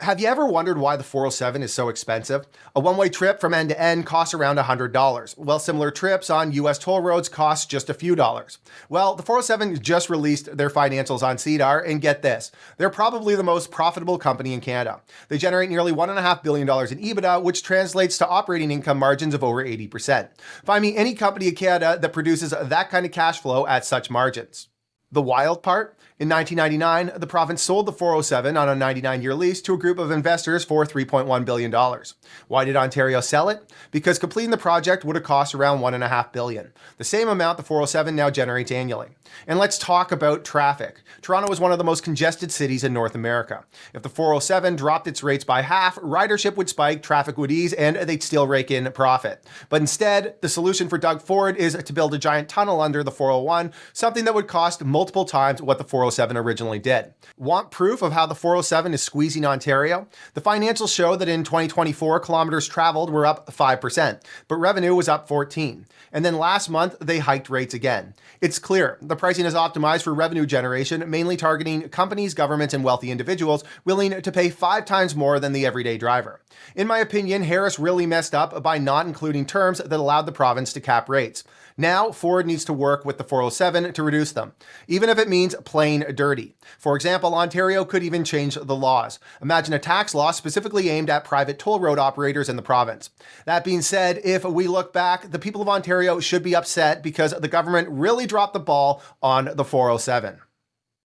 Have you ever wondered why the 407 is so expensive? A one-way trip from end to end costs around $100, while similar trips on US toll roads cost just a few dollars. Well, the 407 just released their financials on CDAR, and get this, they're probably the most profitable company in Canada. They generate nearly $1.5 billion in EBITDA, which translates to operating income margins of over 80%. Find me any company in Canada that produces that kind of cash flow at such margins. The wild part? In 1999, the province sold the 407 on a 99-year lease to a group of investors for $3.1 billion. Why did Ontario sell it? Because completing the project would have cost around $1.5 billion, the same amount the 407 now generates annually. And let's talk about traffic. Toronto is one of the most congested cities in North America. If the 407 dropped its rates by half, ridership would spike, traffic would ease, and they'd still rake in profit. But instead, the solution for Doug Ford is to build a giant tunnel under the 401, something that would cost multiple times what the 407 originally did. Want proof of how the 407 is squeezing Ontario? The financials show that in 2024, kilometers traveled were up 5%, but revenue was up 14%. And then last month, they hiked rates again. It's clear the pricing is optimized for revenue generation, mainly targeting companies, governments, and wealthy individuals willing to pay 5 times more than the everyday driver. In my opinion, Harris really messed up by not including terms that allowed the province to cap rates. Now, Ford needs to work with the 407 to reduce them, even if it means playing dirty. For example, Ontario could even change the laws. Imagine a tax law specifically aimed at private toll road operators in the province. That being said, if we look back, the people of Ontario should be upset because the government really dropped the ball on the 407.